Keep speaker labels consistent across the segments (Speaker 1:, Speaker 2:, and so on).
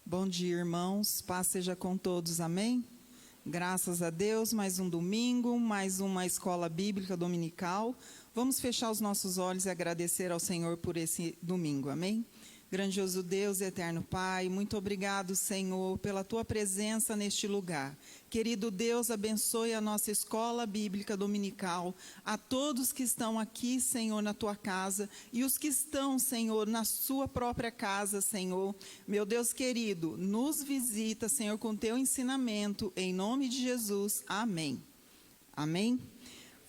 Speaker 1: Bom dia, irmãos. Paz seja com todos, amém? Graças a Deus, mais um domingo, mais uma escola bíblica dominical. Vamos fechar os nossos olhos e agradecer ao Senhor por esse domingo, amém? Grandioso Deus, eterno Pai, muito obrigado, Senhor, pela Tua presença neste lugar. Querido Deus, abençoe a nossa escola bíblica dominical, a todos que estão aqui, Senhor, na Tua casa, e os que estão, Senhor, na sua própria casa, Senhor. Meu Deus querido, nos visita, Senhor, com Teu ensinamento, em nome de Jesus. Amém. Amém.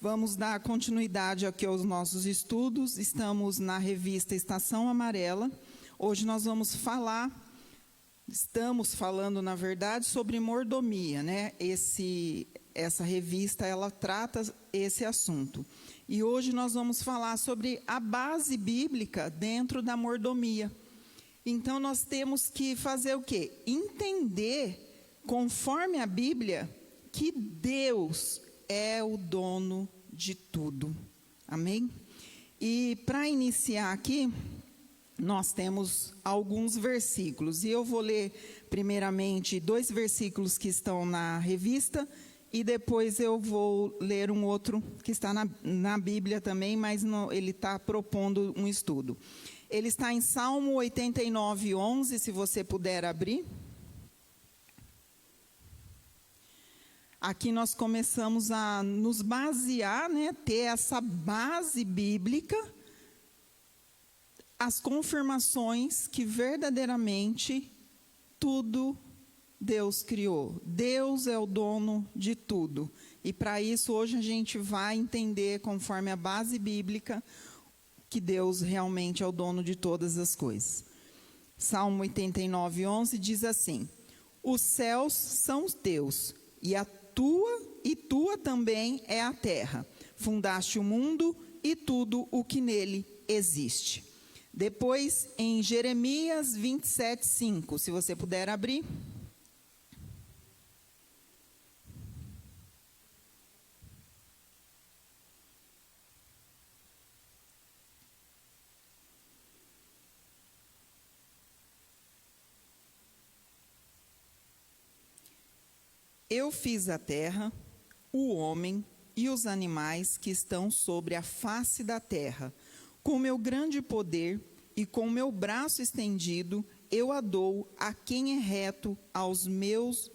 Speaker 1: Vamos dar continuidade aqui aos nossos estudos. Estamos na revista Estação Amarela. Hoje nós estamos falando, na verdade, sobre mordomia, né? Essa revista, ela trata esse assunto. E hoje nós vamos falar sobre a base bíblica dentro da mordomia. Então, nós temos que fazer o quê? Entender, conforme a Bíblia, que Deus é o dono de tudo. Amém? E para iniciar aqui, nós temos alguns versículos, e eu vou ler primeiramente 2 versículos que estão na revista, e depois eu vou ler um outro que está na Bíblia também, mas ele está propondo um estudo. Ele está em Salmo 89, 11, se você puder abrir. Aqui nós começamos a nos basear, né, ter essa base bíblica, as confirmações que verdadeiramente tudo Deus criou. Deus é o dono de tudo. E para isso hoje a gente vai entender, conforme a base bíblica, que Deus realmente é o dono de todas as coisas. Salmo 89, 11 diz assim: os céus são teus, e tua também é a terra. Fundaste o mundo e tudo o que nele existe. Depois, em Jeremias 27, 5, se você puder abrir. Eu fiz a terra, o homem e os animais que estão sobre a face da terra. Com meu grande poder e com meu braço estendido, eu a dou a quem é reto aos meus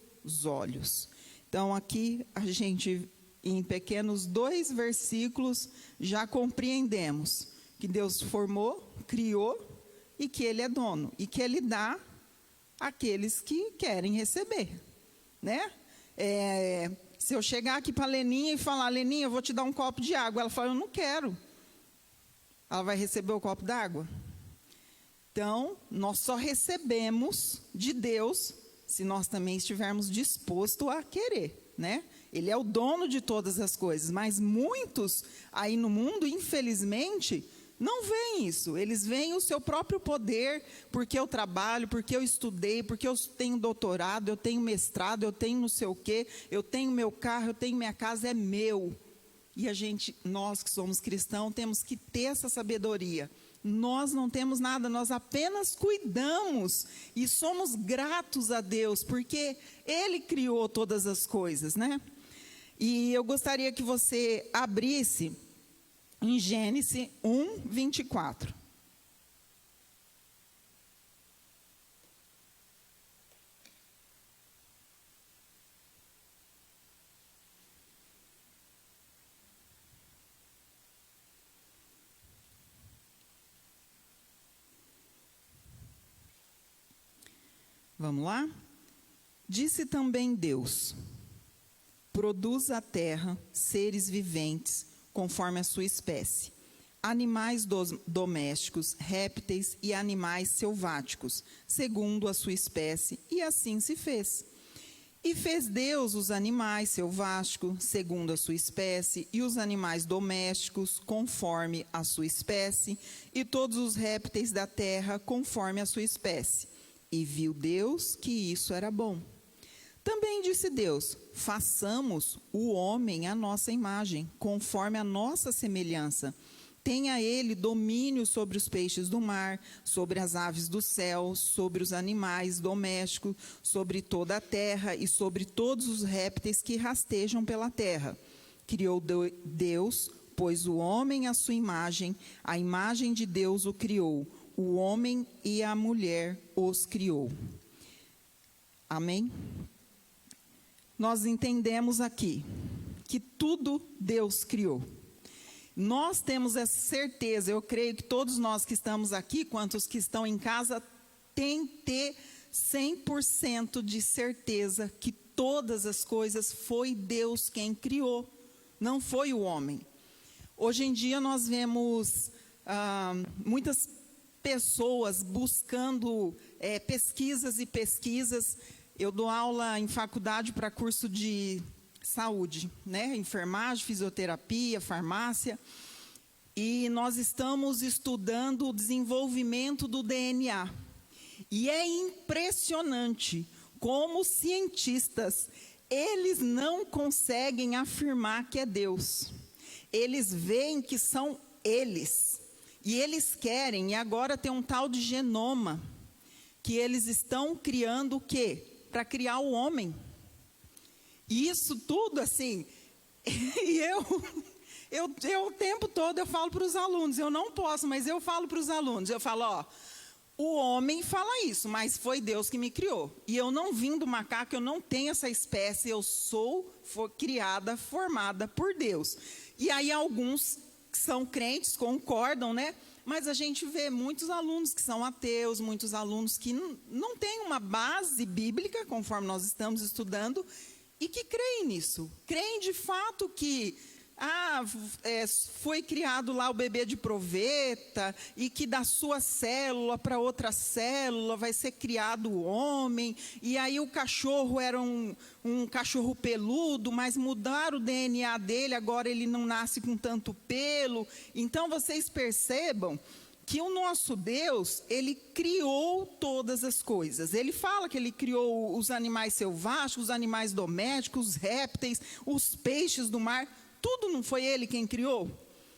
Speaker 1: olhos. Então, aqui a gente, em pequenos 2 versículos, já compreendemos que Deus formou, criou e que Ele é dono. E que Ele dá àqueles que querem receber, né? Se eu chegar aqui para a Leninha e falar: Leninha, eu vou te dar um copo de água. Ela fala: eu não quero. Ela vai receber o copo d'água? Então, nós só recebemos de Deus se nós também estivermos dispostos a querer, né? Ele é o dono de todas as coisas, mas muitos aí no mundo, infelizmente, não veem isso. Eles veem o seu próprio poder, porque eu trabalho, porque eu estudei, porque eu tenho doutorado, eu tenho mestrado, eu tenho não sei o quê, eu tenho meu carro, eu tenho minha casa, é meu. E nós que somos cristãos, temos que ter essa sabedoria. Nós não temos nada, nós apenas cuidamos e somos gratos a Deus, porque Ele criou todas as coisas, né? E eu gostaria que você abrisse em Gênesis 1, 24. Vamos lá? Disse também Deus: produz a terra seres viventes, conforme a sua espécie, animais domésticos, répteis e animais selváticos, segundo a sua espécie, e assim se fez. E fez Deus os animais selváticos, segundo a sua espécie, e os animais domésticos, conforme a sua espécie, e todos os répteis da terra, conforme a sua espécie. E viu Deus que isso era bom. Também disse Deus: façamos o homem à nossa imagem, conforme a nossa semelhança. tenha ele domínio sobre os peixes do mar, sobre as aves do céu, sobre os animais domésticos, sobre toda a terra e sobre todos os répteis que rastejam pela terra. Criou Deus, pois o homem à sua imagem, a imagem de Deus o criou, o homem e a mulher os criou. Amém? Nós entendemos aqui que tudo Deus criou. Nós temos essa certeza, eu creio que todos nós que estamos aqui, quantos que estão em casa, têm que ter 100% de certeza que todas as coisas foi Deus quem criou, não foi o homem. Hoje em dia nós vemos muitas pessoas buscando pesquisas e pesquisas. Eu dou aula em faculdade para curso de saúde, né? Enfermagem, fisioterapia, farmácia, e nós estamos estudando o desenvolvimento do DNA. E é impressionante como os cientistas, eles não conseguem afirmar que é Deus. Eles veem que são eles. E eles querem, e agora tem um tal de genoma, que eles estão criando o quê? Para criar o homem. E isso tudo assim, e eu o tempo todo eu falo para os alunos, eu não posso, mas eu falo para os alunos, eu falo, ó, o homem fala isso, mas foi Deus que me criou. E eu não vim do macaco, eu não tenho essa espécie, eu sou criada, formada por Deus. E aí alguns que são crentes concordam, né? Mas a gente vê muitos alunos que são ateus, muitos alunos que não têm uma base bíblica, conforme nós estamos estudando, e que creem nisso. Creem de fato que foi criado lá o bebê de proveta, e que da sua célula para outra célula vai ser criado o homem, e aí o cachorro era um cachorro peludo, mas mudaram o DNA dele, agora ele não nasce com tanto pelo. Então vocês percebam que o nosso Deus, ele criou todas as coisas. Ele fala que ele criou os animais selváticos, os animais domésticos, os répteis, os peixes do mar. Tudo não foi ele quem criou?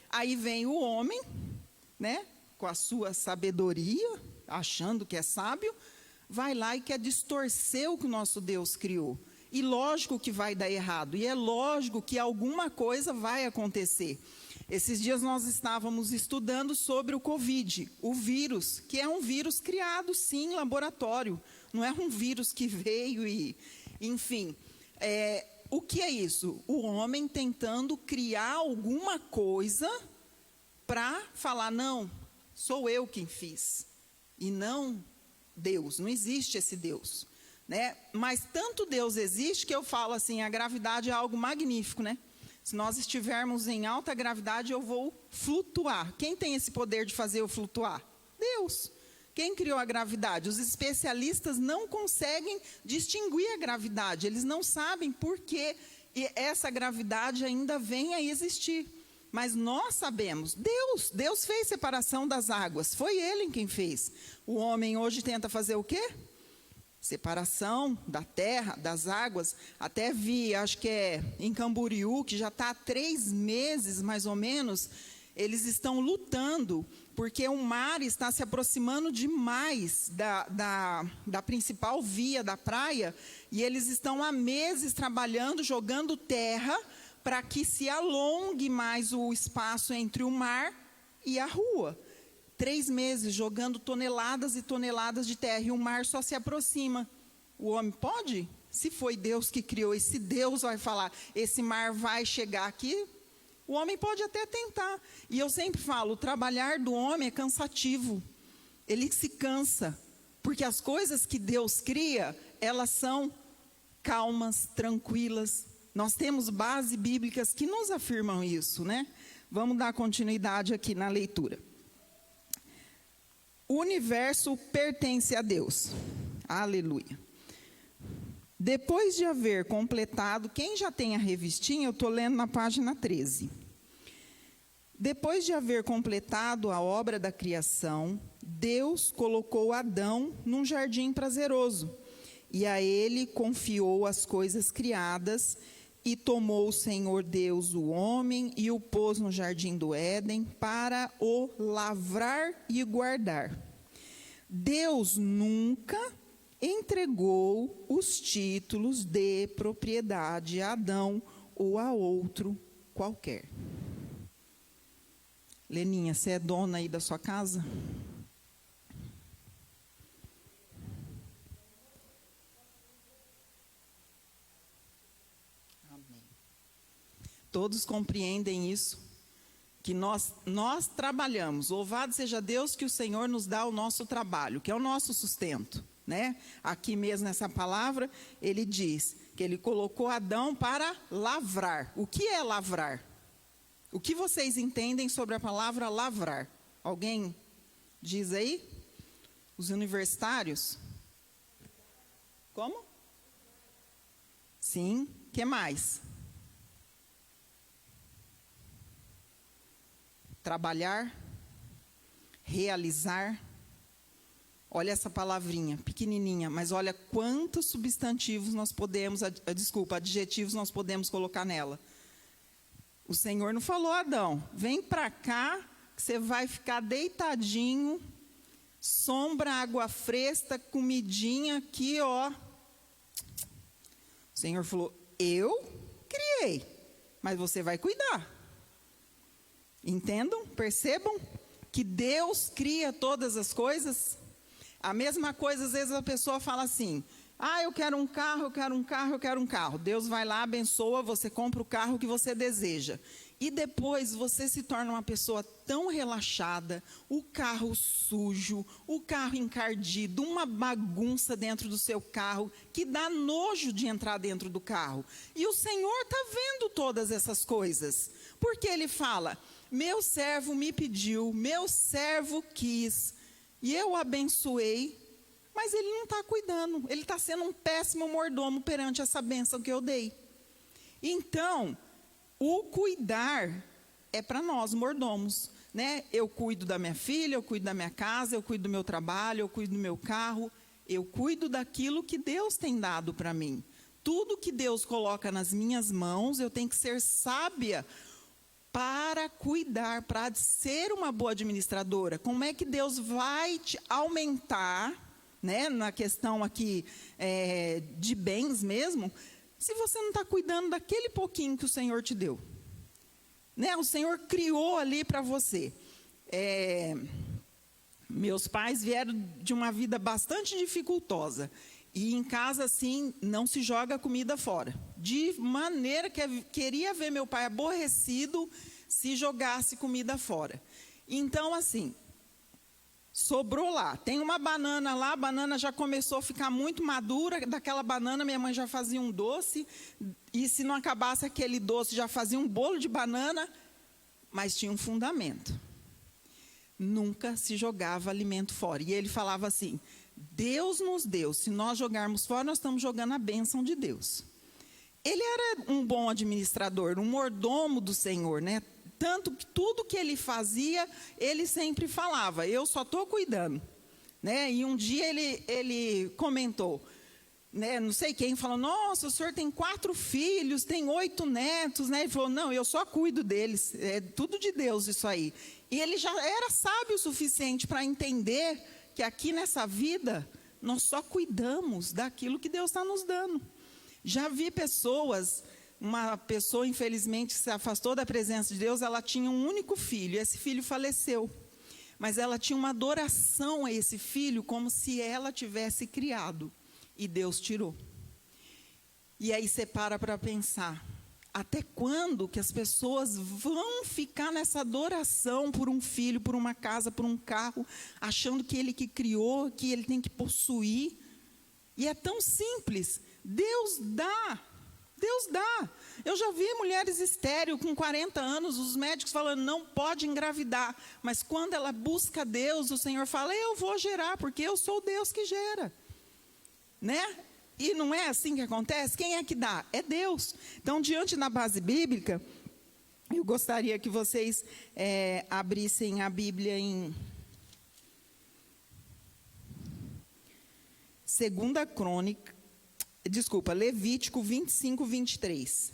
Speaker 1: Aí vem o homem, né, com a sua sabedoria, achando que é sábio, vai lá e quer distorcer o que o nosso Deus criou. E lógico que vai dar errado, e é lógico que alguma coisa vai acontecer. Esses dias nós estávamos estudando sobre o Covid, o vírus, que é um vírus criado, sim, em laboratório. Não é um vírus que veio e, enfim. O que é isso? O homem tentando criar alguma coisa para falar, não, sou eu quem fiz, e não Deus, não existe esse Deus. Né? Mas tanto Deus existe que eu falo assim, a gravidade é algo magnífico, né? Se nós estivermos em alta gravidade, eu vou flutuar. Quem tem esse poder de fazer eu flutuar? Deus. Quem criou a gravidade? Os especialistas não conseguem distinguir a gravidade. Eles não sabem por que essa gravidade ainda vem a existir. Mas nós sabemos. Deus fez separação das águas. Foi Ele quem fez. O homem hoje tenta fazer o quê? Separação da terra, das águas. Até vi, acho que é em Camboriú, que já está há 3 meses, mais ou menos, eles estão lutando, porque o mar está se aproximando demais da principal via da praia, e eles estão há meses trabalhando, jogando terra, para que se alongue mais o espaço entre o mar e a rua. 3 meses jogando toneladas e toneladas de terra, e o mar só se aproxima. O homem pode? Se foi Deus que criou, e se Deus vai falar, esse mar vai chegar aqui, o homem pode até tentar. E eu sempre falo, o trabalhar do homem é cansativo. Ele se cansa, porque as coisas que Deus cria, elas são calmas, tranquilas. Nós temos bases bíblicas que nos afirmam isso, né? Vamos dar continuidade aqui na leitura. O universo pertence a Deus. Aleluia. Depois de haver completado, quem já tem a revistinha, eu estou lendo na página 13. Depois de haver completado a obra da criação, Deus colocou Adão num jardim prazeroso, e a ele confiou as coisas criadas, E tomou o Senhor Deus o homem e o pôs no jardim do Éden para o lavrar e guardar. Deus nunca entregou os títulos de propriedade a Adão ou a outro qualquer. Leninha, você é dona aí da sua casa? Amém. Todos compreendem isso? Que nós trabalhamos. Louvado seja Deus que o Senhor nos dá o nosso trabalho, que é o nosso sustento, né? Aqui mesmo nessa palavra, ele diz que ele colocou Adão para lavrar. O que é lavrar? O que vocês entendem sobre a palavra lavrar? Alguém diz aí? Os universitários? Como? Sim. O que mais? Trabalhar, realizar. Olha essa palavrinha, pequenininha, mas olha quantos substantivos nós podemos, adjetivos nós podemos colocar nela. O Senhor não falou, Adão, vem para cá, que você vai ficar deitadinho, sombra, água fresca, comidinha aqui, ó. O Senhor falou, eu criei, mas você vai cuidar. Entendam? Percebam que Deus cria todas as coisas. A mesma coisa, às vezes a pessoa fala assim, eu quero um carro, eu quero um carro, eu quero um carro. Deus vai lá, abençoa, você compra o carro que você deseja. E depois você se torna uma pessoa tão relaxada, o carro sujo, o carro encardido, uma bagunça dentro do seu carro, que dá nojo de entrar dentro do carro. E o Senhor está vendo todas essas coisas. Porque Ele fala, meu servo me pediu, meu servo quis, e eu o abençoei, mas ele não está cuidando, ele está sendo um péssimo mordomo perante essa bênção que eu dei. Então, o cuidar é para nós, mordomos, né? Eu cuido da minha filha, eu cuido da minha casa, eu cuido do meu trabalho, eu cuido do meu carro, eu cuido daquilo que Deus tem dado para mim. Tudo que Deus coloca nas minhas mãos, eu tenho que ser sábia para cuidar, para ser uma boa administradora. Como é que Deus vai te aumentar, né, na questão aqui de bens mesmo, se você não está cuidando daquele pouquinho que o Senhor te deu? Né? O Senhor criou ali para você. Meus pais vieram de uma vida bastante dificultosa. E em casa, assim, não se joga comida fora. De maneira que queria ver meu pai aborrecido se jogasse comida fora. Então, assim, sobrou lá. Tem uma banana lá, a banana já começou a ficar muito madura. Daquela banana, minha mãe já fazia um doce. E se não acabasse aquele doce, já fazia um bolo de banana. Mas tinha um fundamento. Nunca se jogava alimento fora. E ele falava assim, Deus nos deu, se nós jogarmos fora, nós estamos jogando a bênção de Deus. Ele era um bom administrador, um mordomo do Senhor, né? Tanto que tudo que ele fazia, ele sempre falava, eu só estou cuidando. Né? E um dia ele comentou, né? Não sei quem, falou, nossa, o senhor tem 4 filhos, tem 8 netos. Né? Ele falou, não, eu só cuido deles, é tudo de Deus isso aí. E ele já era sábio o suficiente para entender que aqui nessa vida, nós só cuidamos daquilo que Deus está nos dando. Já vi pessoas, uma pessoa infelizmente se afastou da presença de Deus, ela tinha um único filho, esse filho faleceu. Mas ela tinha uma adoração a esse filho como se ela tivesse criado. E Deus tirou. E aí você para pensar, até quando que as pessoas vão ficar nessa adoração por um filho, por uma casa, por um carro, achando que ele que criou, que ele tem que possuir? E é tão simples, Deus dá, Deus dá. Eu já vi mulheres estéreis com 40 anos, os médicos falando, não pode engravidar. Mas quando ela busca Deus, o Senhor fala, eu vou gerar, porque eu sou Deus que gera. Né? E não é assim que acontece? Quem é que dá? É Deus. Então, diante da base bíblica, eu gostaria que vocês abrissem a Bíblia em 2 Crônica, Levítico 25, 23.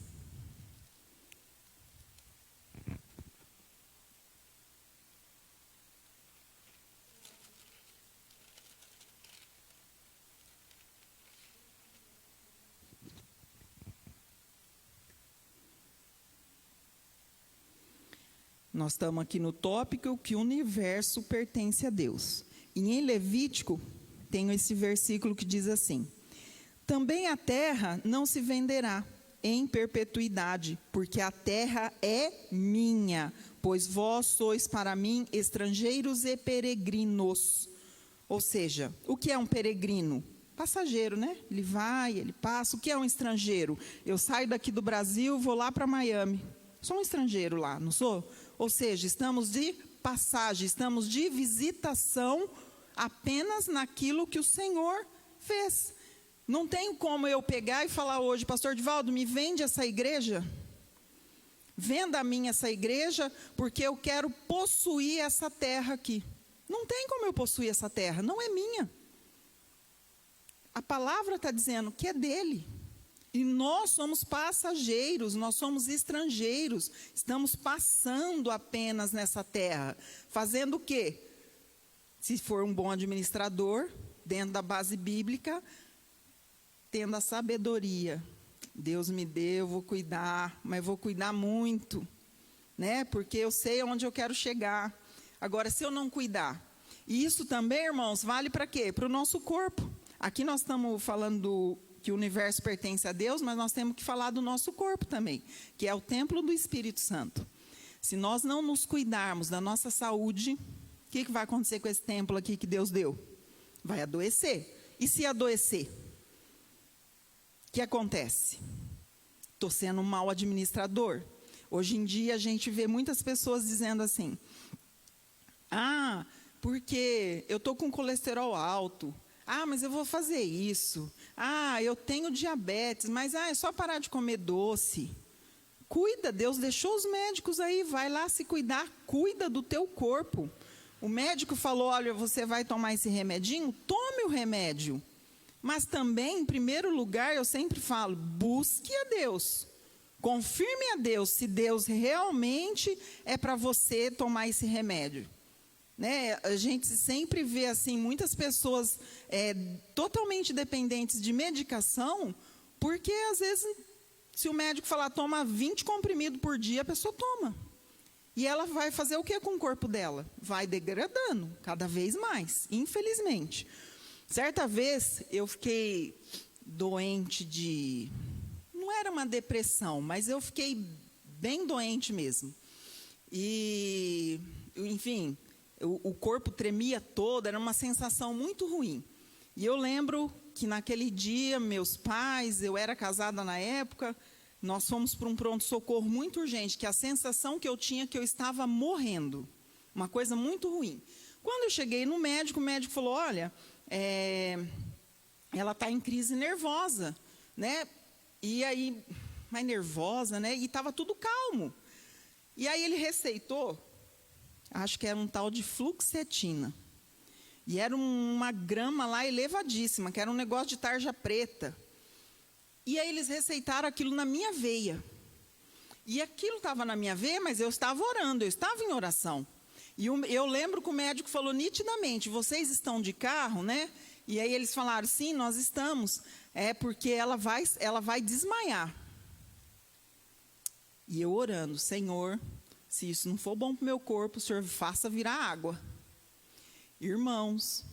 Speaker 1: Nós estamos aqui no tópico que o universo pertence a Deus. E em Levítico, tem esse versículo que diz assim: também a terra não se venderá em perpetuidade, porque a terra é minha, pois vós sois para mim estrangeiros e peregrinos. Ou seja, o que é um peregrino? Passageiro, né? Ele vai, ele passa. O que é um estrangeiro? Eu saio daqui do Brasil, vou lá para Miami. Sou um estrangeiro lá, não sou? Ou seja, estamos de passagem, estamos de visitação apenas naquilo que o Senhor fez. Não tem como eu pegar e falar hoje, pastor Divaldo, me vende essa igreja? Venda a mim essa igreja, porque eu quero possuir essa terra aqui. Não tem como eu possuir essa terra, não é minha. A palavra está dizendo que é dele. E nós somos passageiros, nós somos estrangeiros. Estamos passando apenas nessa terra. Fazendo o quê? Se for um bom administrador, dentro da base bíblica, tendo a sabedoria. Deus me deu, eu vou cuidar, mas vou cuidar muito, né? Porque eu sei onde eu quero chegar. Agora, se eu não cuidar, e isso também, irmãos, vale para quê? Para o nosso corpo. Aqui nós estamos falando que o universo pertence a Deus, mas nós temos que falar do nosso corpo também, que é o templo do Espírito Santo. Se nós não nos cuidarmos da nossa saúde, o que vai acontecer com esse templo aqui que Deus deu? Vai adoecer. E se adoecer? O que acontece? Estou sendo um mau administrador. Hoje em dia a gente vê muitas pessoas dizendo assim: ah, porque eu estou com colesterol alto. Ah, mas eu vou fazer isso. Ah, eu tenho diabetes, mas é só parar de comer doce. Cuida, Deus deixou os médicos aí, vai lá se cuidar, cuida do teu corpo. O médico falou, olha, você vai tomar esse remedinho? Tome o remédio. Mas também, em primeiro lugar, eu sempre falo, busque a Deus. Confirme a Deus se Deus realmente é para você tomar esse remédio. Né? A gente sempre vê assim, muitas pessoas totalmente dependentes de medicação, porque às vezes, se o médico falar, toma 20 comprimidos por dia, a pessoa toma. E ela vai fazer o que com o corpo dela? Vai degradando cada vez mais, infelizmente. Certa vez, eu fiquei doente de... Não era uma depressão, mas eu fiquei bem doente mesmo. E, enfim, o corpo tremia todo, era uma sensação muito ruim. E eu lembro que naquele dia, meus pais, eu era casada na época, nós fomos para um pronto-socorro muito urgente, que a sensação que eu tinha é que eu estava morrendo. Uma coisa muito ruim. Quando eu cheguei no médico, o médico falou, olha, ela está em crise nervosa, né? E aí, mais nervosa, né? E estava tudo calmo. E aí ele receitou, acho que era um tal de fluoxetina. E era uma grama lá elevadíssima, que era um negócio de tarja preta. E aí eles receitaram aquilo na minha veia. E aquilo estava na minha veia, mas eu estava orando, eu estava em oração. E eu lembro que o médico falou nitidamente, vocês estão de carro, né? E aí eles falaram, sim, nós estamos. É porque ela vai desmaiar. E eu orando, Senhor, se isso não for bom para o meu corpo, o Senhor faça virar água. Irmãos,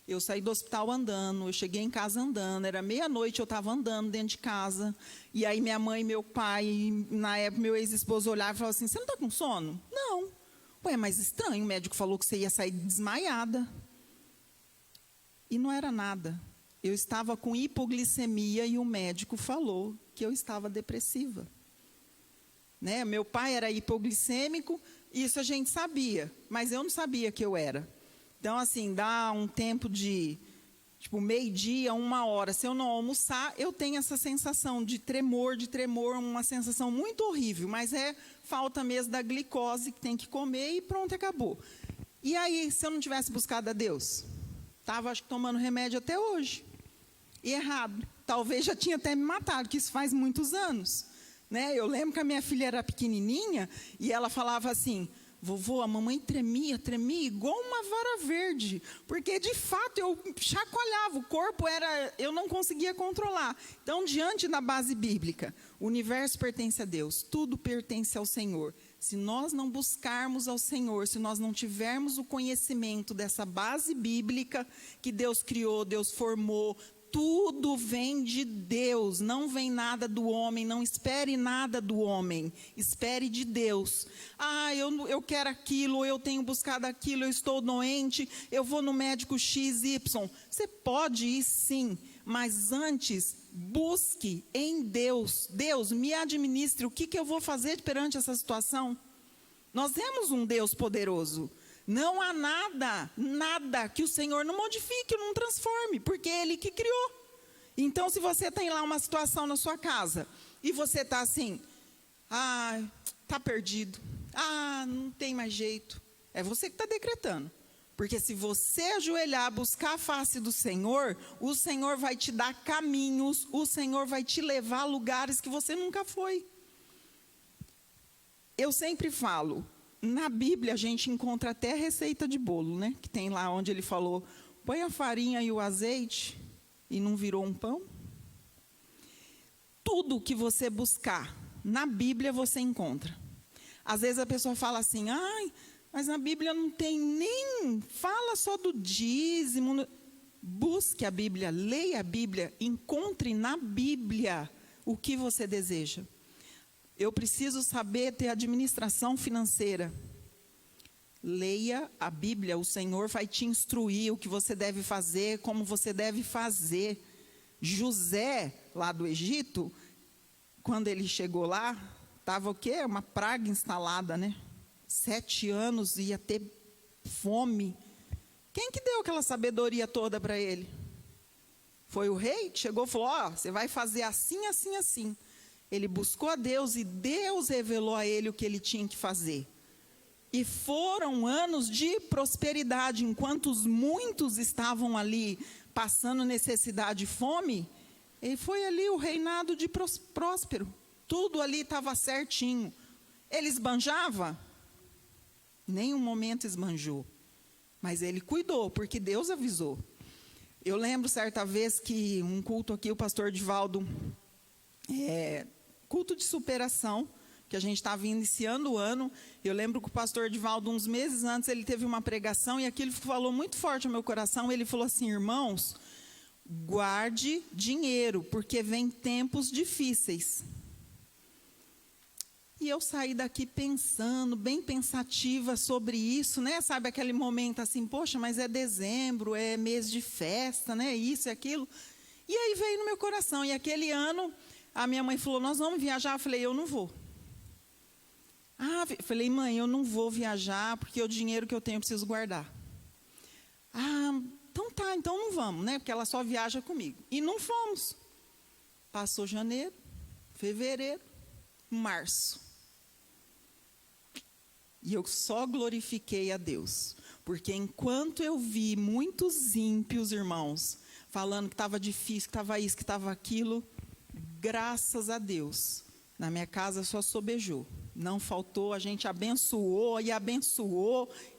Speaker 1: eu saí do hospital andando, eu cheguei em casa andando, era meia-noite, eu estava andando dentro de casa, e aí minha mãe e meu pai, na época meu ex-esposo olhavam e falavam assim, você não está com sono? Não. Ué, mas estranho, o médico falou que você ia sair desmaiada. E não era nada. Eu estava com hipoglicemia e o médico falou que eu estava depressiva. Né? Meu pai era hipoglicêmico, isso a gente sabia, mas eu não sabia que eu era. Então, assim, dá um tempo de, tipo, meio-dia, 1h, se eu não almoçar, eu tenho essa sensação de tremor, uma sensação muito horrível, mas é falta mesmo da glicose que tem que comer e pronto, acabou. E aí, se eu não tivesse buscado a Deus? Estava, acho que, tomando remédio até hoje. E errado. Talvez já tinha até me matado, que isso faz muitos anos. Né? Eu lembro que a minha filha era pequenininha e ela falava assim, vovô, a mamãe tremia igual uma vara verde, porque de fato eu chacoalhava, o corpo eu não conseguia controlar. Então, diante da base bíblica, o universo pertence a Deus, tudo pertence ao Senhor. Se nós não buscarmos ao Senhor, se nós não tivermos o conhecimento dessa base bíblica que Deus criou, Deus formou, tudo vem de Deus, não vem nada do homem, não espere nada do homem, espere de Deus. Eu quero aquilo, eu tenho buscado aquilo, eu estou doente, eu vou no médico XY. Você pode ir sim, mas antes busque em Deus. Deus, me administre, o que eu vou fazer perante essa situação? Nós temos um Deus poderoso. Não há nada que o Senhor não modifique, não transforme, porque é Ele que criou. Então, se você tem lá uma situação na sua casa, e você está assim, está perdido, não tem mais jeito, é você que está decretando. Porque se você ajoelhar, buscar a face do Senhor, o Senhor vai te dar caminhos, o Senhor vai te levar a lugares que você nunca foi. Eu sempre falo, na Bíblia a gente encontra até receita de bolo, né? Que tem lá onde ele falou, põe a farinha e o azeite e não virou um pão. Tudo que você buscar na Bíblia você encontra. Às vezes a pessoa fala assim, mas na Bíblia não tem nem, fala só do dízimo. Busque a Bíblia, leia a Bíblia, encontre na Bíblia o que você deseja. Eu preciso saber ter administração financeira. Leia a Bíblia, o Senhor vai te instruir o que você deve fazer, como você deve fazer. José, lá do Egito, quando ele chegou lá, estava o quê? Uma praga instalada, né? 7 anos ia ter fome. Quem que deu aquela sabedoria toda para ele? Foi o rei que chegou e falou, você vai fazer assim, assim, assim. Ele buscou a Deus e Deus revelou a ele o que ele tinha que fazer. E foram anos de prosperidade, enquanto muitos estavam ali passando necessidade e fome, e foi ali o reinado de próspero. Tudo ali estava certinho. Ele esbanjava? Nenhum momento esbanjou. Mas ele cuidou, porque Deus avisou. Eu lembro certa vez que um culto aqui, o pastor Divaldo, culto de superação, que a gente estava iniciando o ano. Eu lembro que o pastor Divaldo, uns meses antes, ele teve uma pregação, e aquilo falou muito forte ao meu coração. Ele falou assim, irmãos, guarde dinheiro, porque vem tempos difíceis. E eu saí daqui pensando, bem pensativa sobre isso, né? Sabe aquele momento assim, poxa, mas é dezembro, é mês de festa, né? Isso e aquilo. E aí veio no meu coração. E aquele ano, a minha mãe falou, nós vamos viajar. Eu falei, eu não vou. Falei, mãe, eu não vou viajar, porque o dinheiro que eu tenho eu preciso guardar. Então tá, então não vamos, né? Porque ela só viaja comigo. E não fomos. Passou janeiro, fevereiro, março. E eu só glorifiquei a Deus. Porque enquanto eu vi muitos ímpios, irmãos, falando que estava difícil, que estava isso, que estava aquilo, graças a Deus, na minha casa só sobejou. Não faltou, a gente abençoou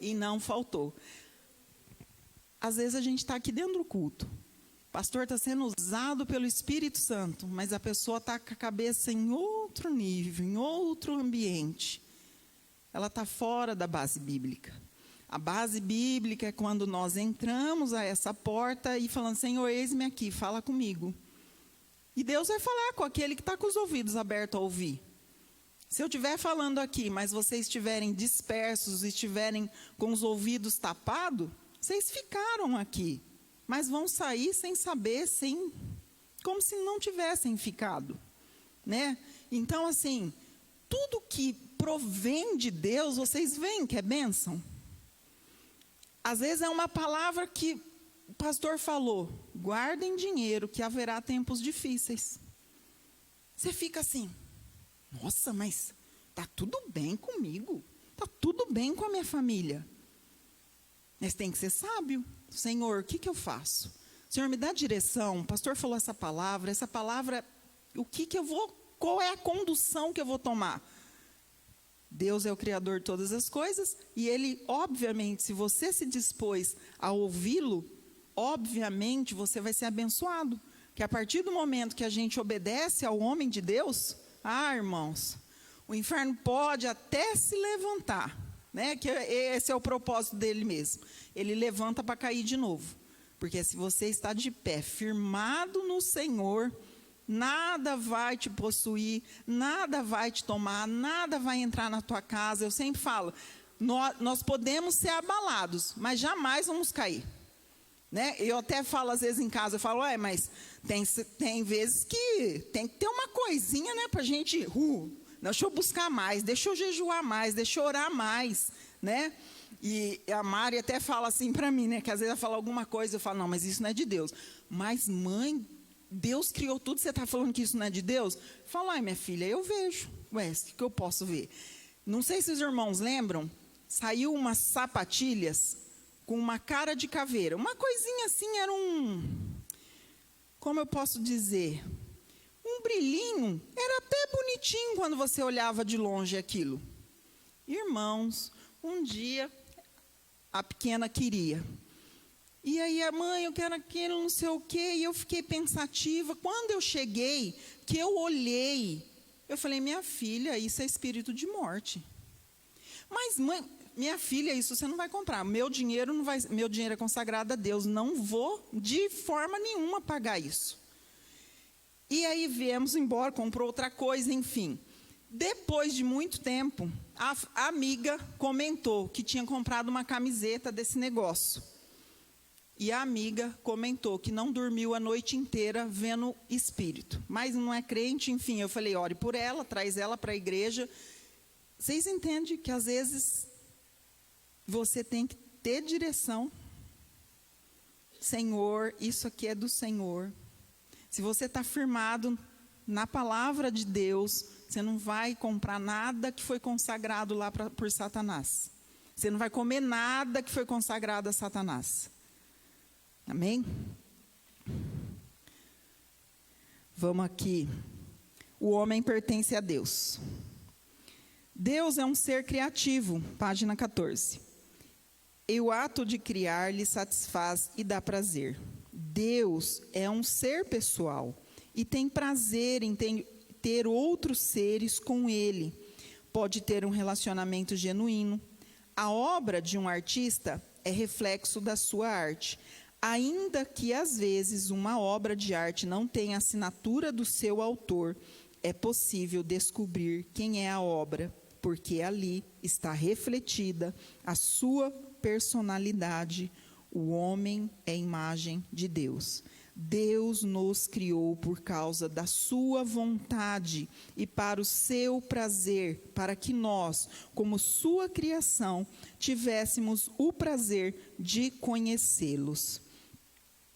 Speaker 1: e não faltou. Às vezes a gente está aqui dentro do culto. O pastor está sendo usado pelo Espírito Santo, mas a pessoa está com a cabeça em outro nível, em outro ambiente. Ela está fora da base bíblica. A base bíblica é quando nós entramos a essa porta e falando, Senhor, eis-me aqui, fala comigo. E Deus vai falar com aquele que está com os ouvidos abertos a ouvir. Se eu estiver falando aqui, mas vocês estiverem dispersos, estiverem com os ouvidos tapados, vocês ficaram aqui, mas vão sair sem saber, como se não tivessem ficado, né? Então, assim, tudo que provém de Deus, vocês veem que é bênção. Às vezes é uma palavra que o pastor falou, guardem dinheiro, que haverá tempos difíceis. Você fica assim, nossa, mas está tudo bem comigo, está tudo bem com a minha família. Mas tem que ser sábio. Senhor, o que eu faço? Senhor, me dá direção. O pastor falou essa palavra, o que eu vou, qual é a condução que eu vou tomar? Deus é o Criador de todas as coisas, e Ele, obviamente, se você se dispôs a ouvi-lo, obviamente você vai ser abençoado. Que a partir do momento que a gente obedece ao homem de Deus, irmãos, O inferno pode até se levantar, né? Que esse é o propósito dele mesmo. Ele levanta para cair de novo. Porque se você está de pé, firmado no Senhor, nada vai te possuir, nada vai te tomar, nada vai entrar na tua casa. Eu sempre falo, nós podemos ser abalados, mas jamais vamos cair. Né? Eu até falo às vezes em casa, eu falo, mas tem vezes que tem que ter uma coisinha, né, para a gente, deixa eu buscar mais, deixa eu jejuar mais, deixa eu orar mais, né? E a Mari até fala assim para mim, né, que às vezes ela fala alguma coisa, eu falo, não, mas isso não é de Deus. Mas mãe, Deus criou tudo, você está falando que isso não é de Deus? Fala, minha filha, eu vejo, o que eu posso ver? Não sei se os irmãos lembram, saiu umas sapatilhas com uma cara de caveira. Uma coisinha assim, era como eu posso dizer? Um brilhinho. Era até bonitinho quando você olhava de longe aquilo. Irmãos, um dia a pequena queria. E aí a mãe, eu quero aquilo, não sei o quê. E eu fiquei pensativa. Quando eu cheguei, que eu olhei, eu falei, minha filha, isso é espírito de morte. Mas mãe, minha filha, isso você não vai comprar. Meu dinheiro é consagrado a Deus. Não vou de forma nenhuma pagar isso. E aí viemos embora, comprou outra coisa, enfim. Depois de muito tempo, a amiga comentou que tinha comprado uma camiseta desse negócio. E a amiga comentou que não dormiu a noite inteira vendo espírito. Mas não é crente, enfim. Eu falei, ore por ela, traz ela para a igreja. Vocês entendem que às vezes você tem que ter direção. Senhor, isso aqui é do Senhor. Se você está firmado na palavra de Deus, você não vai comprar nada que foi consagrado lá por Satanás. Você não vai comer nada que foi consagrado a Satanás. Amém? Vamos aqui. O homem pertence a Deus. Deus é um ser criativo, página 14. E o ato de criar lhe satisfaz e dá prazer. Deus é um ser pessoal e tem prazer em ter outros seres com ele. Pode ter um relacionamento genuíno. A obra de um artista é reflexo da sua arte. Ainda que às vezes uma obra de arte não tenha a assinatura do seu autor, é possível descobrir quem é a obra, porque ali está refletida a sua personalidade. O homem é imagem de Deus. Deus nos criou por causa da sua vontade e para o seu prazer, para que nós, como sua criação, tivéssemos o prazer de conhecê-los.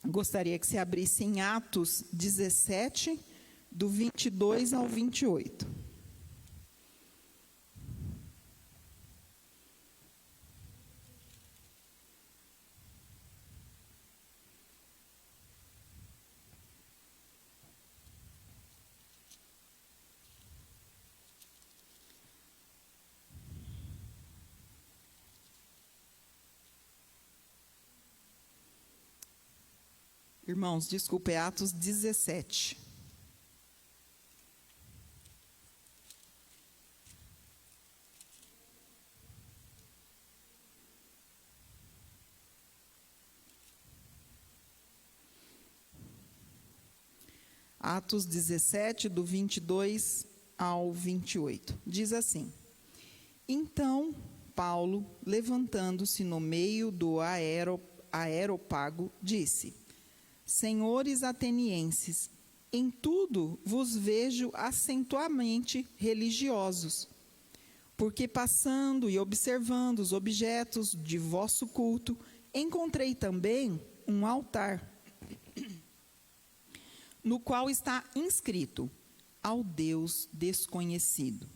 Speaker 1: Gostaria que você abrisse em Atos 17, do 22 ao 28. Irmãos, desculpa, é Atos 17. Atos 17, do 22 ao 28. Diz assim: Então, Paulo, levantando-se no meio do aerópago, disse: Senhores atenienses, em tudo vos vejo acentuadamente religiosos, porque passando e observando os objetos de vosso culto, encontrei também um altar, no qual está inscrito: ao Deus desconhecido.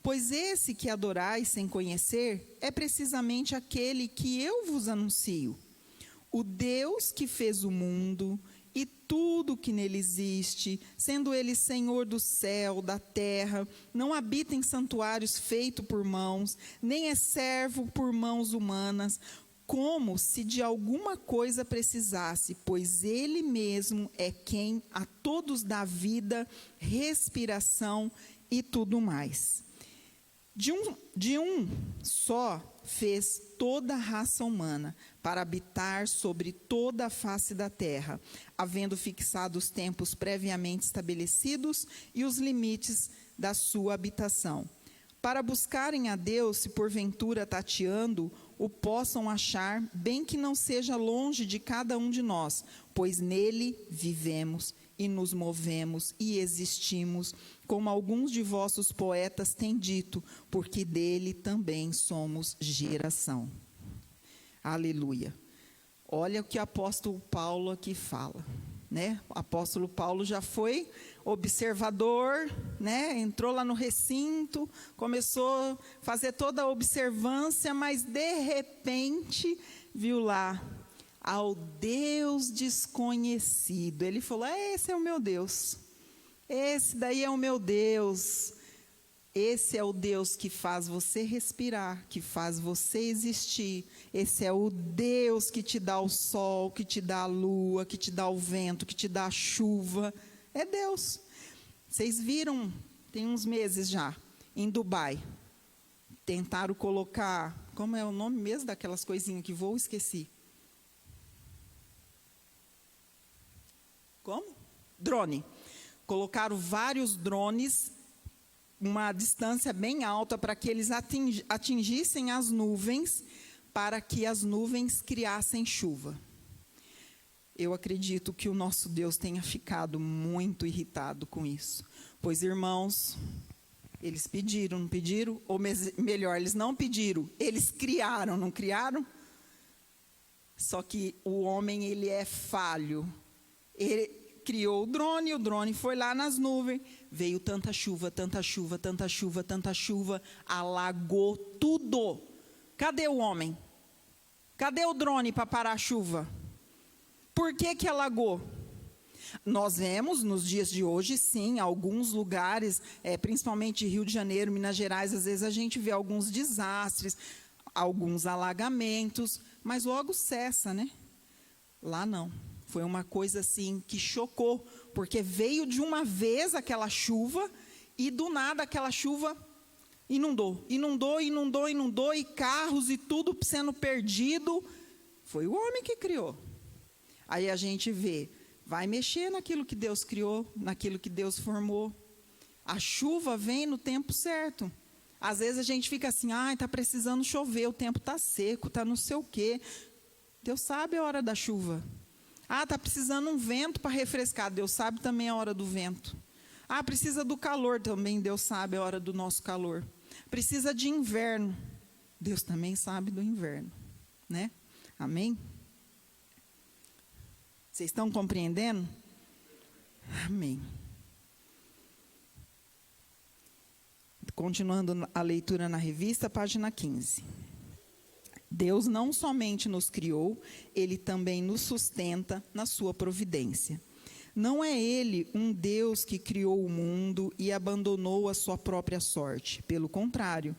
Speaker 1: Pois esse que adorais sem conhecer é precisamente aquele que eu vos anuncio. O Deus que fez o mundo e tudo que nele existe, sendo ele Senhor do céu, da terra, não habita em santuários feitos por mãos, nem é servo por mãos humanas, como se de alguma coisa precisasse, pois ele mesmo é quem a todos dá vida, respiração e tudo mais. De um só fez toda a raça humana para habitar sobre toda a face da terra, havendo fixado os tempos previamente estabelecidos e os limites da sua habitação. Para buscarem a Deus, se porventura tateando, o possam achar, bem que não seja longe de cada um de nós, pois nele vivemos e nos movemos e existimos, como alguns de vossos poetas têm dito, porque dele também somos geração. Aleluia. Olha o que o apóstolo Paulo aqui fala, né? O apóstolo Paulo já foi observador, né? Entrou lá no recinto, começou a fazer toda a observância, mas de repente viu lá ao Deus desconhecido. Ele falou: esse é o meu Deus, esse daí é o meu Deus. Esse é o Deus que faz você respirar, que faz você existir. Esse é o Deus que te dá o sol, que te dá a lua, que te dá o vento, que te dá a chuva. É Deus. Vocês viram, tem uns meses já, em Dubai, tentaram colocar, como é o nome mesmo daquelas coisinhas que voam? Esqueci. Como? Drone. Colocaram vários drones, uma distância bem alta, para que eles atingissem as nuvens, para que as nuvens criassem chuva. Eu acredito que o nosso Deus tenha ficado muito irritado com isso. Pois, irmãos, eles pediram, não pediram? Ou melhor, eles não pediram, eles criaram, não criaram? Só que o homem, ele é falho. Ele criou o drone foi lá nas nuvens, veio tanta chuva, tanta chuva, tanta chuva, tanta chuva, alagou tudo. Cadê o homem? Cadê o drone para parar a chuva? Por que alagou? Nós vemos nos dias de hoje, sim, alguns lugares, principalmente Rio de Janeiro, Minas Gerais, às vezes a gente vê alguns desastres, alguns alagamentos, mas logo cessa, né? Lá não. Foi uma coisa assim que chocou, porque veio de uma vez aquela chuva e do nada aquela chuva inundou, e carros e tudo sendo perdido. Foi o homem que criou. Aí a gente vê, vai mexer naquilo que Deus criou, naquilo que Deus formou. A chuva vem no tempo certo. Às vezes a gente fica assim, está precisando chover, o tempo está seco, está não sei o quê. Deus sabe a hora da chuva. Está precisando um vento para refrescar, Deus sabe também a hora do vento. Precisa do calor também, Deus sabe a hora do nosso calor. Precisa de inverno, Deus também sabe do inverno, né? Amém? Vocês estão compreendendo? Amém. Continuando a leitura na revista, página 15. Deus não somente nos criou, Ele também nos sustenta na sua providência. Não é Ele um Deus que criou o mundo e abandonou a sua própria sorte. Pelo contrário,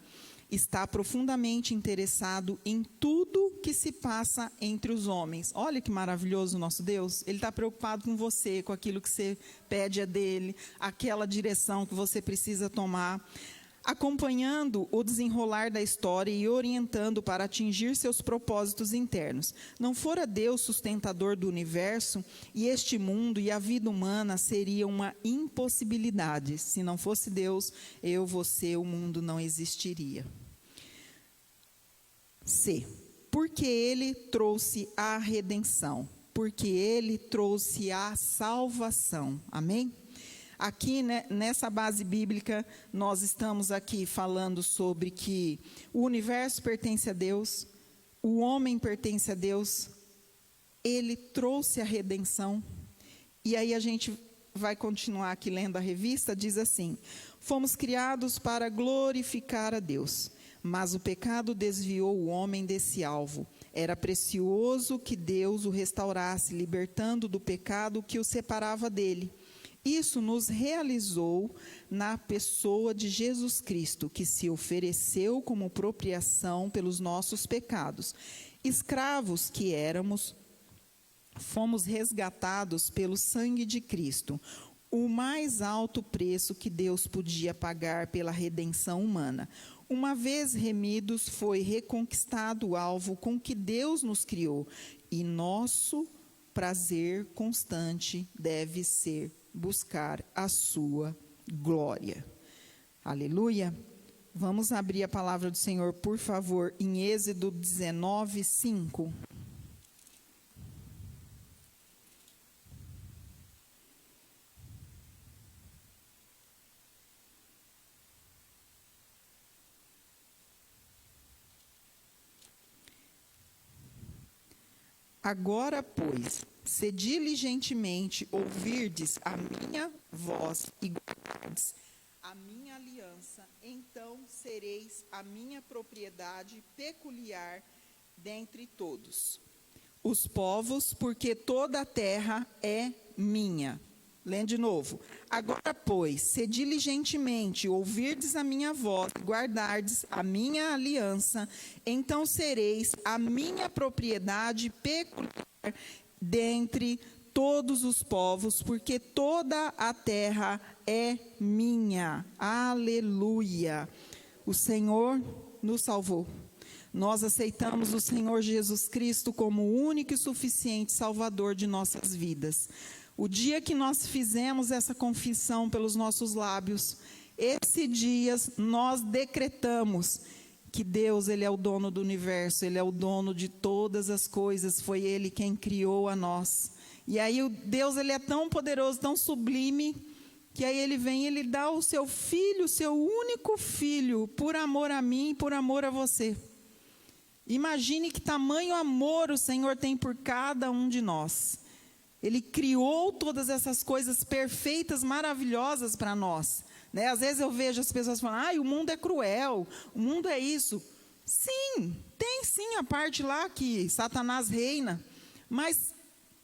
Speaker 1: está profundamente interessado em tudo que se passa entre os homens. Olha que maravilhoso o nosso Deus. Ele está preocupado com você, com aquilo que você pede a dele, aquela direção que você precisa tomar, acompanhando o desenrolar da história e orientando para atingir seus propósitos internos. Não fora Deus sustentador do universo, e este mundo e a vida humana seria uma impossibilidade. Se não fosse Deus, eu, você, o mundo não existiria. C. Porque Ele trouxe a redenção. Porque Ele trouxe a salvação. Amém? Aqui, né, nessa base bíblica, nós estamos aqui falando sobre que o universo pertence a Deus, o homem pertence a Deus, Ele trouxe a redenção. E aí a gente vai continuar aqui lendo a revista, diz assim: fomos criados para glorificar a Deus, mas o pecado desviou o homem desse alvo. Era precioso que Deus o restaurasse, libertando do pecado que o separava dele. Isso nos realizou na pessoa de Jesus Cristo, que se ofereceu como propriação pelos nossos pecados. Escravos que éramos, fomos resgatados pelo sangue de Cristo. o mais alto preço que Deus podia pagar pela redenção humana. Uma vez remidos, foi reconquistado o alvo com que Deus nos criou, e nosso prazer constante deve ser buscar a sua glória. Aleluia. Vamos abrir a palavra do Senhor, por favor, em Êxodo 19, 5. Agora, pois, se diligentemente ouvirdes a minha voz e guardardes a minha aliança, então sereis a minha propriedade peculiar dentre todos os povos, porque toda a terra é minha. Lendo de novo. Agora, pois, se diligentemente ouvirdes a minha voz e guardardes a minha aliança, então sereis a minha propriedade peculiar dentre todos os povos, porque toda a terra é minha. Aleluia. O Senhor nos salvou. Nós aceitamos o Senhor Jesus Cristo como o único e suficiente Salvador de nossas vidas. O dia que nós fizemos essa confissão pelos nossos lábios, esse dia nós decretamos que Deus, Ele é o dono do universo, Ele é o dono de todas as coisas, foi Ele quem criou a nós. E aí o Deus, Ele é tão poderoso, tão sublime, que aí Ele vem e Ele dá o seu filho, o seu único filho, por amor a mim e por amor a você. Imagine que tamanho amor o Senhor tem por cada um de nós. Ele criou todas essas coisas perfeitas, maravilhosas para nós. Né? Às vezes eu vejo as pessoas falando, o mundo é cruel, o mundo é isso. Sim, tem sim a parte lá que Satanás reina. Mas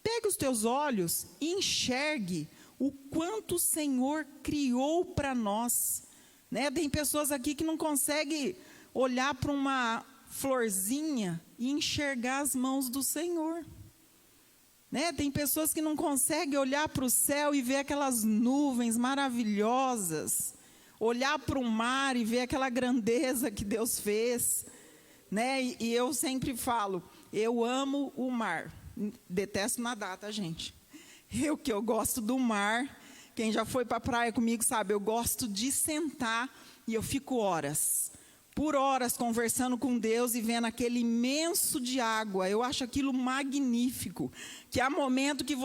Speaker 1: pegue os teus olhos e enxergue o quanto o Senhor criou para nós. Né? Tem pessoas aqui que não conseguem olhar para uma florzinha e enxergar as mãos do Senhor. Né? Tem pessoas que não conseguem olhar para o céu e ver aquelas nuvens maravilhosas, olhar para o mar e ver aquela grandeza que Deus fez. Né? E eu sempre falo, eu amo o mar, detesto nadar, tá, gente? Eu gosto do mar, quem já foi para a praia comigo sabe, eu gosto de sentar e eu fico por horas conversando com Deus e vendo aquele imenso de água. Eu acho aquilo magnífico, que há momento que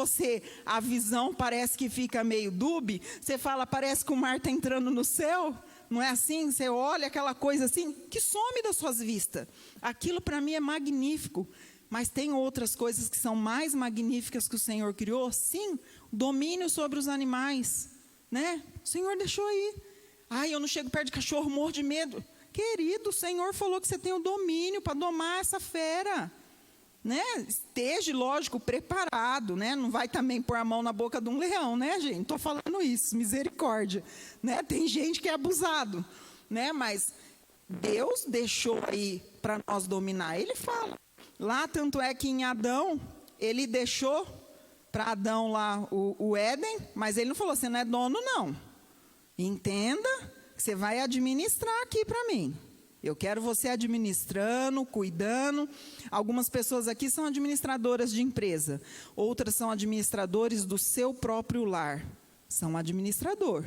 Speaker 1: a visão parece que fica meio dúbia, você fala, parece que o mar está entrando no céu, não é assim? Você olha aquela coisa assim, que some das suas vistas. Aquilo para mim é magnífico, mas tem outras coisas que são mais magníficas que o Senhor criou, sim, domínio sobre os animais, né? O Senhor deixou aí. Eu não chego perto de cachorro, morro de medo. Querido, o Senhor falou que você tem o domínio para domar essa fera. Né? Esteja, lógico, preparado. Né? Não vai também pôr a mão na boca de um leão, né, gente? Estou falando isso, misericórdia. Né? Tem gente que é abusado. Né? Mas Deus deixou aí para nós dominar. Ele fala. Lá, tanto é que em Adão, ele deixou para Adão lá o Éden, mas ele não falou, você não é dono, não. Entenda. Você vai administrar aqui para mim. Eu quero você administrando, cuidando. Algumas pessoas aqui são administradoras de empresa. Outras são administradores do seu próprio lar. São administrador.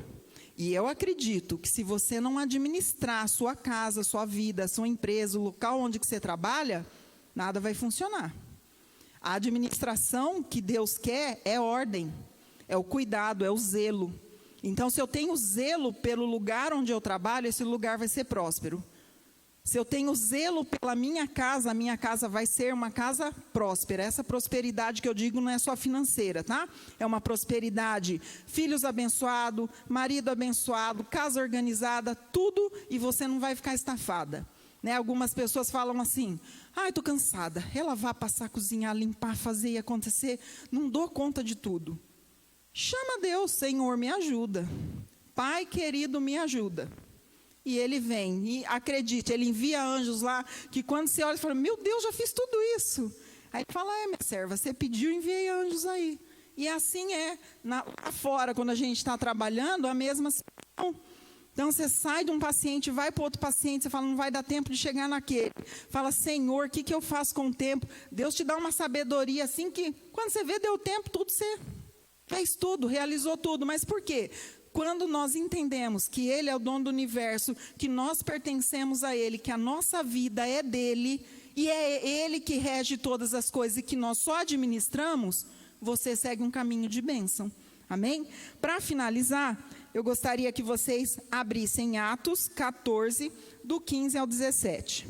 Speaker 1: E eu acredito que se você não administrar a sua casa, a sua vida, a sua empresa, o local onde que você trabalha, nada vai funcionar. A administração que Deus quer é ordem, é o cuidado, é o zelo. Então, se eu tenho zelo pelo lugar onde eu trabalho, esse lugar vai ser próspero. Se eu tenho zelo pela minha casa, a minha casa vai ser uma casa próspera. Essa prosperidade que eu digo não é só financeira, tá? É uma prosperidade, filhos abençoados, marido abençoado, casa organizada, tudo, e você não vai ficar estafada. Né? Algumas pessoas falam assim, estou cansada, lavar, passar, cozinhar, limpar, fazer e acontecer, não dou conta de tudo. Chama Deus, Senhor, me ajuda. Pai querido, me ajuda. E Ele vem, e acredite, Ele envia anjos lá, que quando você olha, você fala, meu Deus, já fiz tudo isso. Aí Ele fala, minha serva, você pediu, enviei anjos aí. E assim é lá fora, quando a gente está trabalhando, a mesma situação. Então, você sai de um paciente, vai para outro paciente, você fala, não vai dar tempo de chegar naquele. Fala, Senhor, o que eu faço com o tempo? Deus te dá uma sabedoria assim que, quando você vê, deu tempo, tudo você fez tudo, realizou tudo. Mas por quê? Quando nós entendemos que Ele é o dono do universo, que nós pertencemos a Ele, que a nossa vida é dEle, e é Ele que rege todas as coisas e que nós só administramos, você segue um caminho de bênção. Amém? Para finalizar, eu gostaria que vocês abrissem Atos 14, do 15 ao 17.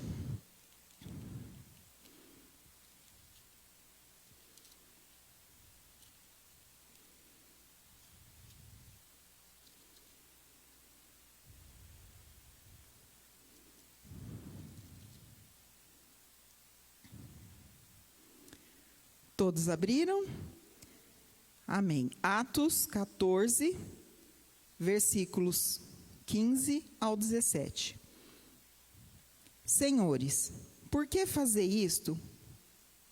Speaker 1: Todos abriram? Amém. Atos 14, versículos 15 ao 17. Senhores, por que fazer isto?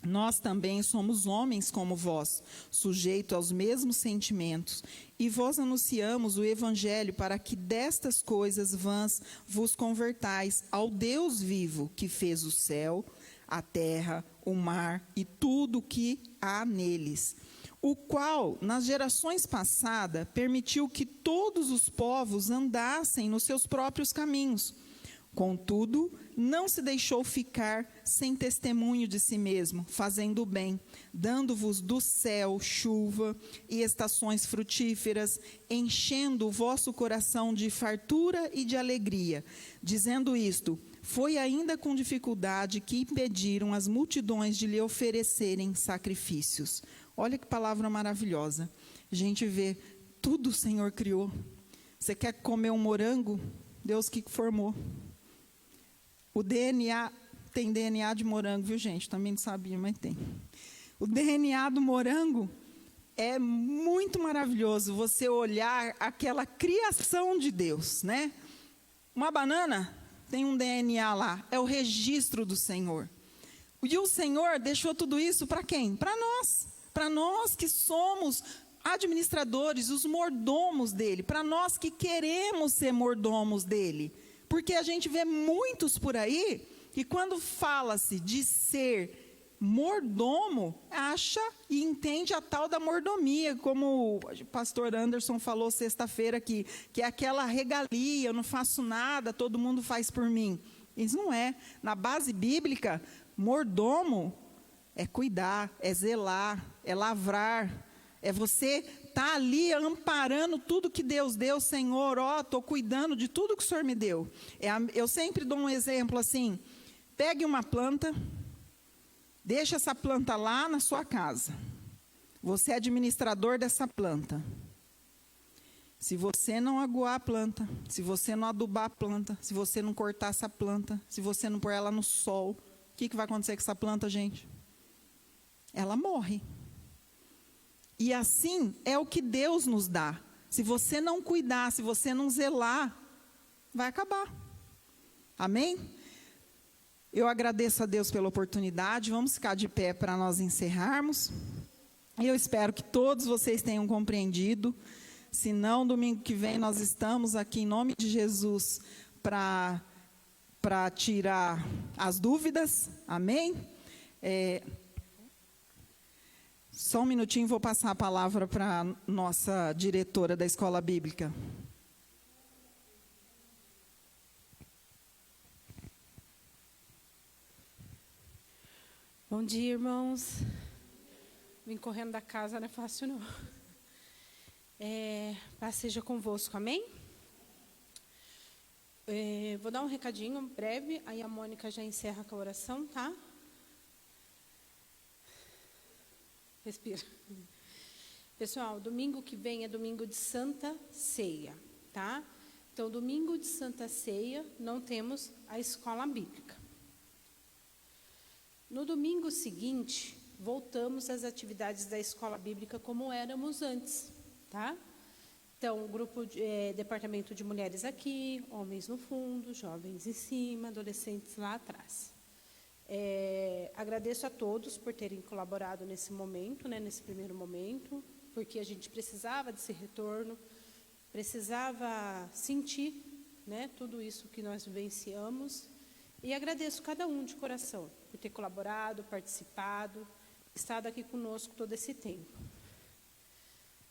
Speaker 1: Nós também somos homens como vós, sujeitos aos mesmos sentimentos, e vós anunciamos o evangelho para que destas coisas vãs vos convertais ao Deus vivo, que fez o céu, a terra, o mar e tudo o que há neles, o qual, nas gerações passadas, permitiu que todos os povos andassem nos seus próprios caminhos. Contudo, não se deixou ficar sem testemunho de si mesmo, fazendo o bem, dando-vos do céu chuva e estações frutíferas, enchendo o vosso coração de fartura e de alegria. Dizendo isto, foi ainda com dificuldade que impediram as multidões de lhe oferecerem sacrifícios. Olha que palavra maravilhosa. A gente vê, tudo o Senhor criou. Você quer comer um morango? Deus que formou. O DNA, tem DNA de morango, viu, gente? Também não sabia, mas tem. O DNA do morango é muito maravilhoso, você olhar aquela criação de Deus, né? Uma banana tem um DNA lá, é o registro do Senhor. E o Senhor deixou tudo isso para quem? Para nós que somos administradores, os mordomos dele, para nós que queremos ser mordomos dele. Porque a gente vê muitos por aí que quando fala-se de ser mordomo, acha e entende a tal da mordomia, como o pastor Anderson falou sexta-feira aqui, que é aquela regalia, eu não faço nada, todo mundo faz por mim. Isso não é. Na base bíblica, mordomo é cuidar, é zelar, é lavrar, é você estar ali amparando tudo que Deus deu. Senhor, estou cuidando de tudo que o Senhor me deu. Eu sempre dou um exemplo assim, pegue uma planta, deixa essa planta lá na sua casa. Você é administrador dessa planta. Se você não aguar a planta, se você não adubar a planta, se você não cortar essa planta, se você não pôr ela no sol, o que vai acontecer com essa planta, gente? Ela morre. E assim é o que Deus nos dá. Se você não cuidar, se você não zelar, vai acabar. Amém? Eu agradeço a Deus pela oportunidade. Vamos ficar de pé para nós encerrarmos. Eu espero que todos vocês tenham compreendido. Se não, domingo que vem nós estamos aqui em nome de Jesus para tirar as dúvidas. Amém? Só um minutinho, vou passar a palavra para a nossa diretora da Escola Bíblica.
Speaker 2: Bom dia, irmãos. Vim correndo da casa, não é fácil, não. Paz seja convosco, amém? Vou dar um recadinho breve, aí a Mônica já encerra com a oração, tá? Respira. Pessoal, domingo que vem é domingo de Santa Ceia, tá? Então, domingo de Santa Ceia, não temos a escola bíblica. No domingo seguinte, voltamos às atividades da escola bíblica como éramos antes, tá? Então, departamento de mulheres aqui, homens no fundo, jovens em cima, adolescentes lá atrás. Agradeço a todos por terem colaborado nesse momento, né, nesse primeiro momento. porque a gente precisava desse retorno, precisava sentir, né, tudo isso que nós vivenciamos. E agradeço cada um de coração por ter colaborado, participado, estado aqui conosco todo esse tempo.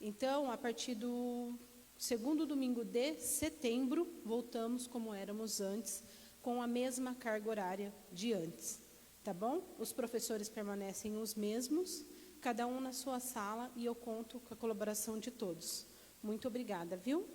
Speaker 2: Então, a partir do segundo domingo de setembro, voltamos como éramos antes, com a mesma carga horária de antes, tá bom? Os professores permanecem os mesmos, cada um na sua sala, e eu conto com a colaboração de todos. Muito obrigada, viu?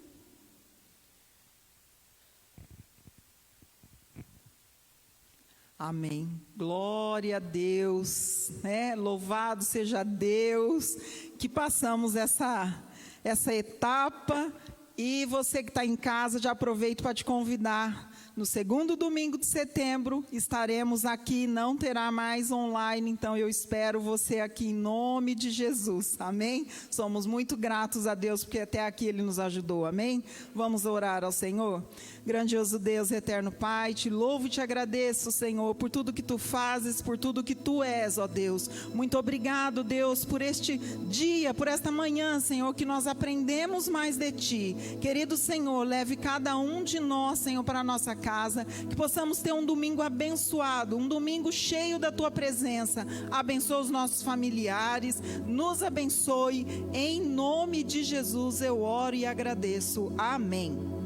Speaker 1: Amém. Glória a Deus, né? Louvado seja Deus, que passamos essa etapa. E você que está em casa, já aproveito para te convidar. No segundo domingo de setembro, estaremos aqui, não terá mais online, então eu espero você aqui em nome de Jesus, amém? Somos muito gratos a Deus, porque até aqui Ele nos ajudou, amém? Vamos orar ao Senhor? Grandioso Deus, eterno Pai, te louvo e te agradeço, Senhor, por tudo que Tu fazes, por tudo que Tu és, ó Deus. Muito obrigado, Deus, por este dia, por esta manhã, Senhor, que nós aprendemos mais de Ti. Querido Senhor, leve cada um de nós, Senhor, para a nossa casa, que possamos ter um domingo abençoado, um domingo cheio da Tua presença. Abençoa os nossos familiares, nos abençoe, em nome de Jesus eu oro e agradeço, amém.